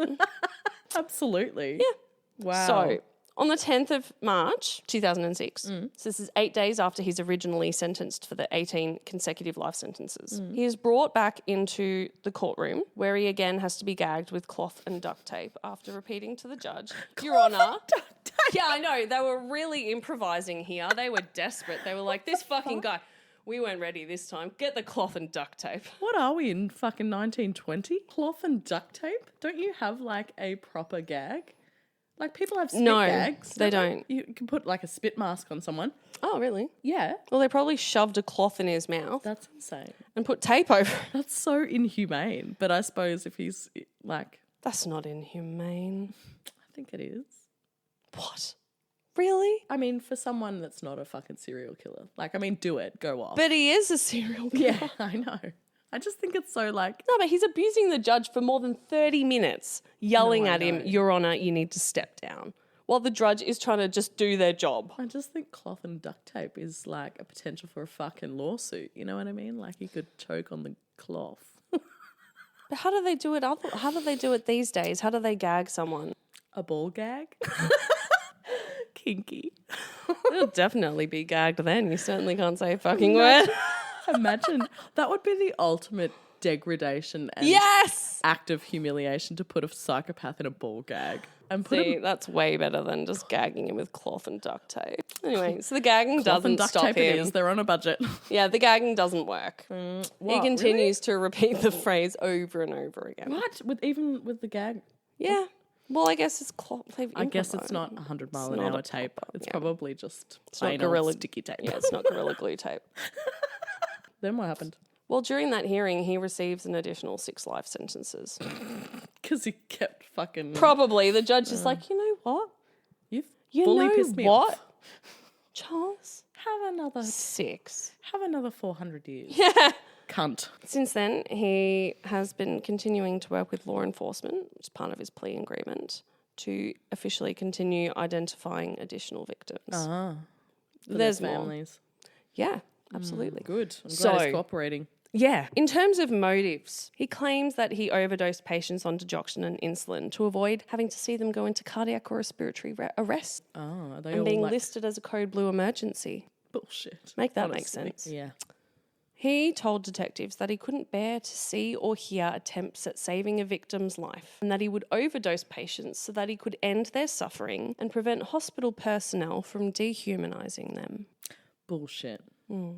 Absolutely. Yeah. Wow. So, on the 10th of March, 2006, so this is 8 days after he's originally sentenced for the 18 consecutive life sentences, he is brought back into the courtroom where he again has to be gagged with cloth and duct tape after repeating to the judge, "Your Honour." Yeah, I know. They were really improvising here. They were desperate. They were like, this fucking guy, we weren't ready this time. Get the cloth and duct tape. What are we in fucking 1920? Cloth and duct tape? Don't you have like a proper gag? Like people have spit gags. They don't. You can put like a spit mask on someone. Oh, really? Yeah. Well, they probably shoved a cloth in his mouth That's insane. and put tape over it. That's so inhumane. But I suppose if he's like, That's not inhumane. I think it is. What? Really? I mean, for someone that's not a fucking serial killer. Like, I mean, do it. Go off. But he is a serial killer. yeah, I know. I just think it's so like, No, but he's abusing the judge for more than 30 minutes, yelling at him, "Your Honour, you need to step down," while the judge is trying to just do their job. I just think cloth and duct tape is like a potential for a fucking lawsuit. You know what I mean? Like you could choke on the cloth. But how do they do it? How do they do it these days? How do they gag someone? A ball gag? Kinky. They'll definitely be gagged then. You certainly can't say a fucking word. Imagine that would be the ultimate degradation and Yes! act of humiliation to put a psychopath in a ball gag and put See, him that's way better than just gagging him with cloth and duct tape. Anyway, so the gagging cloth and doesn't duct stop tape. It him. is. They're on a budget. Yeah, the gagging doesn't work. He What, continues to repeat the phrase over and over again. What? Even with the gag? Yeah. Well, I guess it's cloth. I guess it's not 100 mile an not hour a tape. proper- It's yeah. probably just not anal Gorilla- sticky tape. Yeah, it's not Gorilla Glue tape. Then what happened? Well, during that hearing, he receives an additional 6 life sentences. Because he kept fucking... Probably. The judge is like, you know what? You've You fully know pissed me what? off. Charles? Have another 6. 400 years. Yeah. Cunt. Since then, he has been continuing to work with law enforcement, which is part of his plea agreement, to officially continue identifying additional victims. For There's their more. families. Yeah, absolutely. Good. I'm glad So- he's cooperating. Yeah. In terms of motives, he claims that he overdosed patients on digoxin and insulin to avoid having to see them go into cardiac or respiratory arrest Oh, are they and all being like listed as a code blue emergency. bullshit? Make that make honestly. sense. Yeah. He told detectives that he couldn't bear to see or hear attempts at saving a victim's life and that he would overdose patients so that he could end their suffering and prevent hospital personnel from dehumanising them. Bullshit.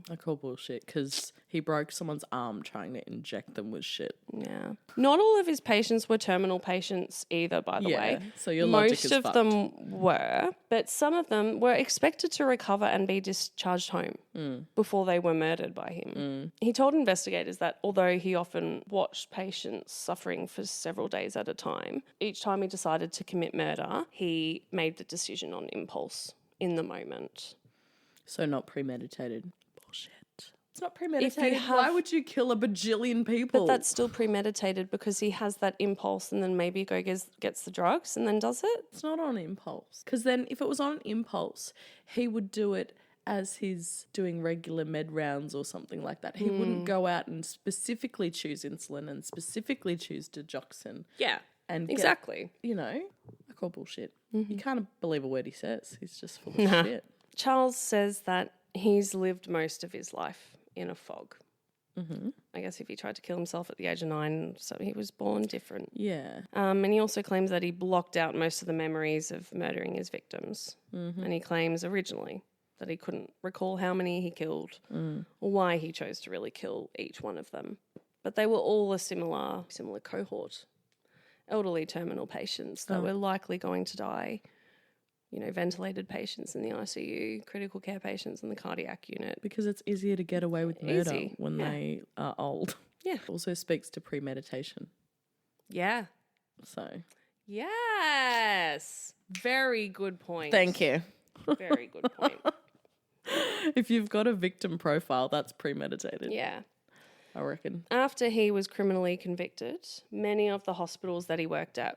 I call bullshit because he broke someone's arm trying to inject them with shit. Yeah. Not all of his patients were terminal patients either, by the way. So your logic Most is of fucked. them were, but some of them were expected to recover and be discharged home before they were murdered by him. He told investigators that although he often watched patients suffering for several days at a time, each time he decided to commit murder, he made the decision on impulse in the moment. So not premeditated. Bullshit. It's not premeditated. have- Why would you kill a bajillion people? But that's still premeditated because he has that impulse and then maybe gets the drugs and then does it. It's not on impulse. Because then if it was on impulse, he would do it as he's doing regular med rounds or something like that. He wouldn't go out and specifically choose insulin and specifically choose digoxin. Yeah, And exactly. you know, I call bullshit. You can't believe a word he says. He's just full of shit. Charles says that he's lived most of his life in a fog. I guess if he tried to kill himself at the age of 9, so he was born different. Yeah. And he also claims that he blocked out most of the memories of murdering his victims. And he claims originally that he couldn't recall how many he killed or why he chose to really kill each one of them. But they were all a similar cohort. Elderly terminal patients that were likely going to die. You know, ventilated patients in the ICU, critical care patients in the cardiac unit. Because it's easier to get away with murder Easy, when they are old. Yeah. Also speaks to premeditation. Yeah. So Yes. Very good point. thank you. Very good point. If you've got a victim profile, that's premeditated. Yeah. I reckon. After he was criminally convicted, many of the hospitals that he worked at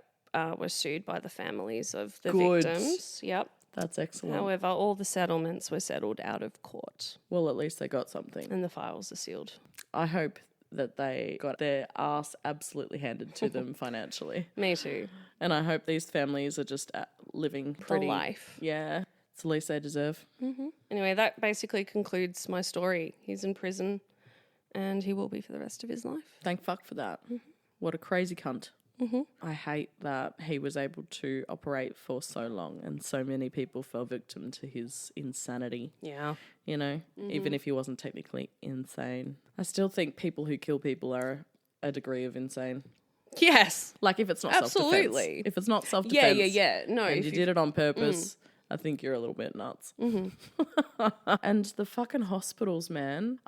were sued by the families of the Good. victims. Yep. That's excellent. However, all the settlements were settled out of court Well, at least they got something. and the files are sealed. I hope that they got their ass absolutely handed to them financially. Me too. And I hope these families are just living pretty. The life. Yeah. It's the least they deserve. Anyway, that basically concludes my story. He's in prison and he will be for the rest of his life. Thank fuck for that. What a crazy cunt. I hate that he was able to operate for so long and so many people fell victim to his insanity. Yeah. You know, even if he wasn't technically insane. I still think people who kill people are a degree of insane. Yes. Like if it's not Absolutely. self-defense. If it's not self-defense. Yeah. No. And if you did it on purpose, I think you're a little bit nuts. And the fucking hospitals, man.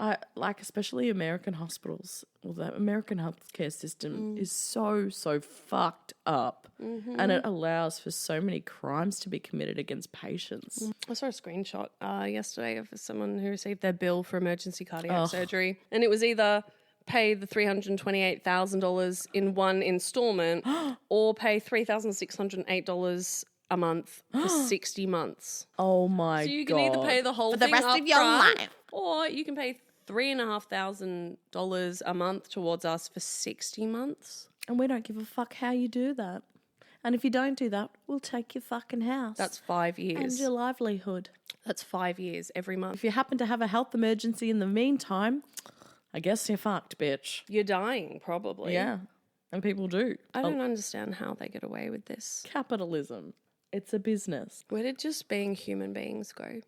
Especially American hospitals. Well, the American healthcare system is so fucked up. And it allows for so many crimes to be committed against patients. I saw a screenshot yesterday of someone who received their bill for emergency cardiac surgery, and it was either pay the $328,000 in one installment or pay $3,608 a month for 60 months. Oh my God. So you can either pay the whole For the thing rest up of your front, life. or you can pay $3,500 a month towards us for 60 months. And we don't give a fuck how you do that. And if you don't do that, we'll take your fucking house. That's 5 years. and your livelihood. That's 5 years every month. If you happen to have a health emergency in the meantime, I guess you're fucked, bitch. You're dying, probably. Yeah. And people do. I don't understand how they get away with this. Capitalism. It's a business. Where did just being human beings go?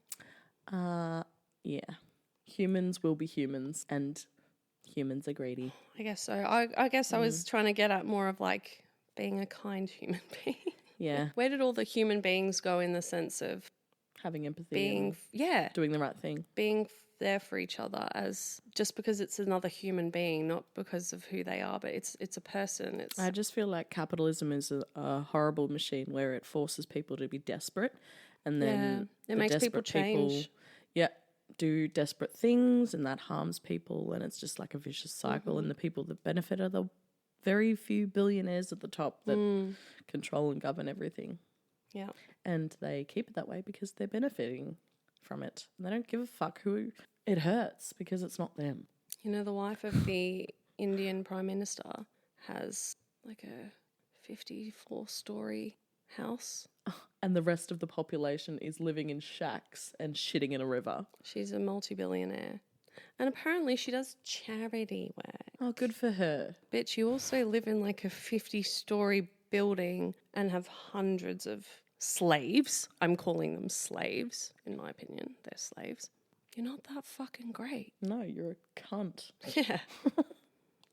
Yeah. Humans will be humans and humans are greedy. I guess so. I guess I was trying to get at more of like being a kind human being. Yeah. Where did all the human beings go in the sense of Having empathy being, and doing the right thing. being there for each other as just because it's another human being, not because of who they are, but it's a person. It's I just feel like capitalism is a horrible machine where it forces people to be desperate and then it the makes people desperate change. do desperate things and that harms people and it's just like a vicious cycle and the people that benefit are the very few billionaires at the top that control and govern everything. Yeah. And they keep it that way because they're benefiting from it. And they don't give a fuck who it hurts because it's not them. You know, the wife of the Indian Prime Minister has like a 54-story house. And the rest of the population is living in shacks and shitting in a river. She's a multi-billionaire. And apparently she does charity work. Oh, good for her. Bitch, you also live in like a 50-story building and have hundreds of slaves. I'm calling them slaves, in my opinion. They're slaves. You're not that fucking great. No, you're a cunt. Yeah.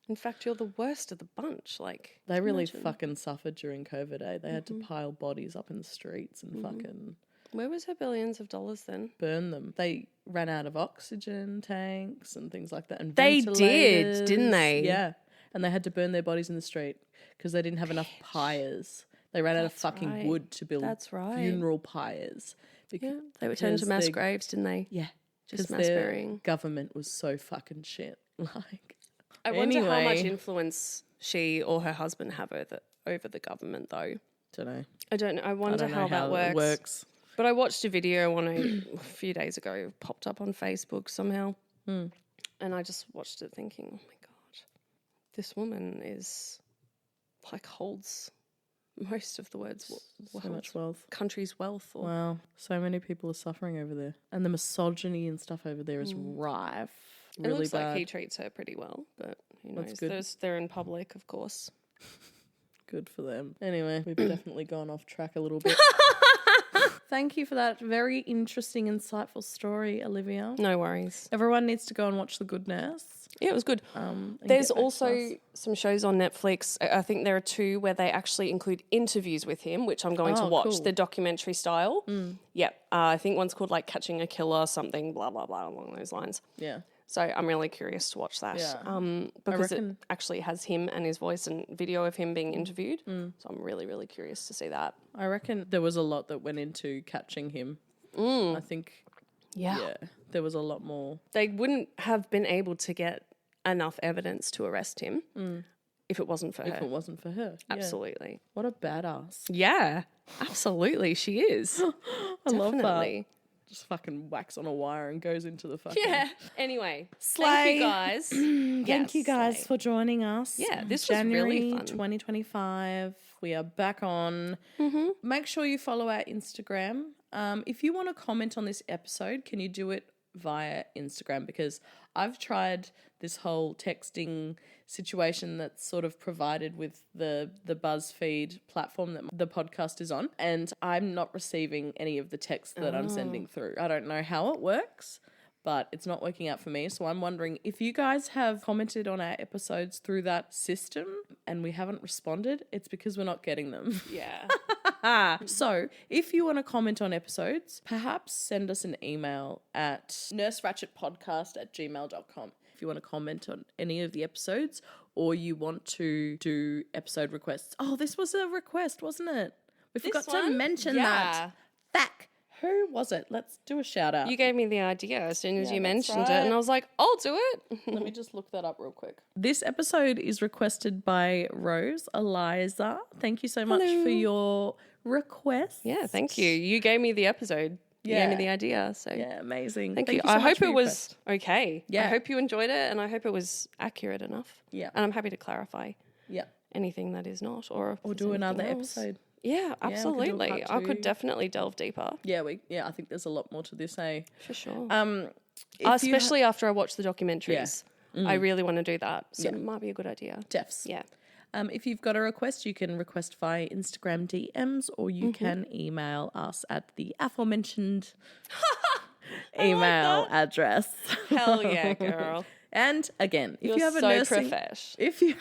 In fact, you're the worst of the bunch. Like, They really imagine. fucking suffered during COVID, eh? They had to pile bodies up in the streets and fucking Where was her billions of dollars then? burn them. They ran out of oxygen tanks and things like that. And They did, ventilators. didn't they? Yeah. And they had to burn their bodies in the street because they didn't have enough pyres. They ran out of fucking right. wood to build That's right. funeral pyres. Yeah, they were turned to because mass their- graves, didn't they? Yeah. Just Because mass their burying. government was so fucking shit. Like, I wonder how much Anyway. influence she or her husband have over the government, though. don't know. I don't know. I I wonder don't know how that it works. But I watched a video on a few days ago. It popped up on Facebook somehow. And I just watched it thinking, oh my God, this woman is like holds most of the world's So much wealth. country's wealth. Or Wow. So many people are suffering over there. And the misogyny and stuff over there is rife. it Really looks bad. like he treats her pretty well, but who knows? That's good. They're in public, of course. Good for them. Anyway, we've definitely gone off track a little bit. Thank you for that very interesting, insightful story, Olivia. No worries. Everyone needs to go and watch The Good Nurse. Yeah, it was good. And There's get back to also us. some shows on Netflix. I think there are two where they actually include interviews with him, which I'm going to Oh, watch. cool. They're documentary style. Yep. I think one's called like Catching a Killer, something, blah, blah, blah, along those lines. Yeah. So I'm really curious to watch that. Yeah. Because reckon- it actually has him and his voice and video of him being interviewed. So I'm really, really curious to see that. I reckon there was a lot that went into catching him. I think, yeah, there was a lot more. They wouldn't have been able to get enough evidence to arrest him if it wasn't for her. If it wasn't for her. Yeah. Absolutely. What a badass. Yeah, absolutely. She is. I love that. Definitely. Just fucking whacks on a wire and goes into the fucking... Yeah. Anyway, Slay. thank you guys. Thank you guys slay. for joining us. Yeah, this was January really fun. 2025. We are back on. Make sure you follow our Instagram. If you want to comment on this episode, can you do it via Instagram? Because I've tried this whole texting situation that's sort of provided with the BuzzFeed platform that the podcast is on, and I'm not receiving any of the texts that I'm sending through. I don't know how it works, but it's not working out for me. So I'm wondering if you guys have commented on our episodes through that system and we haven't responded, it's because we're not getting them. Yeah. So if you want to comment on episodes, perhaps send us an email at nurseratchetpodcast@gmail.com. If you want to comment on any of the episodes or you want to do episode requests. Oh, this was a request, wasn't it? We forgot to one? mention Yeah. that. Fuck. Who was it? Let's do a shout out. You gave me the idea as soon as Yeah, you that's mentioned it, right. and I was like, I'll do it. Let me just look that up real quick. This episode is requested by Rose Eliza. Thank you so much for your request. Yeah, thank you. You gave me the episode. You gave me Yeah. the idea. So Yeah, amazing. thank you. so I much hope for it your was request. okay. Yeah. I hope you enjoyed it, and I hope it was accurate enough. Yeah. And I'm happy to clarify Yeah. anything that is not, or if Or there's do another anything else. episode. Yeah, we could do a absolutely. part I could two. definitely delve deeper Yeah, I think there's a lot more to this, eh? for sure. If you Especially after I watch the documentaries. I really want to do that. So Yeah. it might be a good idea. Defs. Yeah. If you've got a request, you can request via Instagram DMs or you can email us at the aforementioned email address. Hell yeah, girl. And again, if You're you have a so nursing profesh. if you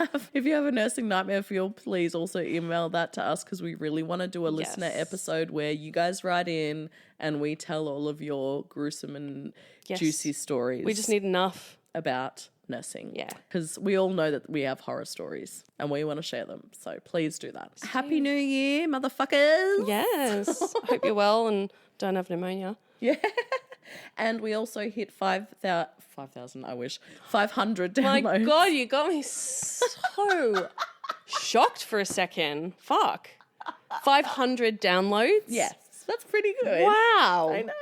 have a nursing nightmare for you, please also email that to us because we really want to do a listener Yes. episode where you guys write in and we tell all of your gruesome and juicy stories. We just need enough. about nursing. Yeah. Because we all know that we have horror stories and we want to share them. So please do that. Happy New Year, motherfuckers. Yes. I hope you're well and don't have pneumonia. Yeah. And we also hit 5,000, I wish. 500 My downloads. God, you got me so shocked for a second. Fuck. 500 downloads? Yes. That's pretty good. Wow. I know.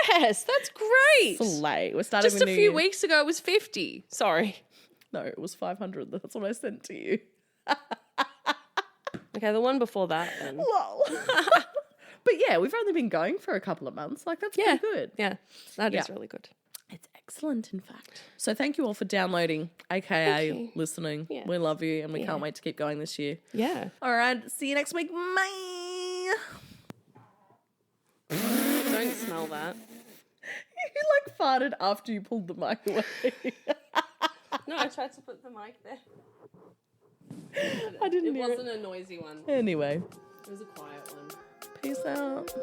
Yes, that's great. Slay. We're starting Just the a new few year. weeks ago, it was 50. Sorry. No, it was 500. That's what I sent to you. Okay, the one before that then. Lol. But yeah, we've only been going for a couple of months. Like, that's pretty good. Yeah, that is Yeah. really good. It's excellent, in fact. So thank you all for downloading, aka listening. Yes. We love you, and we can't wait to keep going this year. Yeah. All right, see you next week. Bye. Don't smell that. You like farted after you pulled the mic away. No, I tried to put the mic there. I didn't It hear wasn't a noisy one. it. Anyway, It was a quiet one. peace out.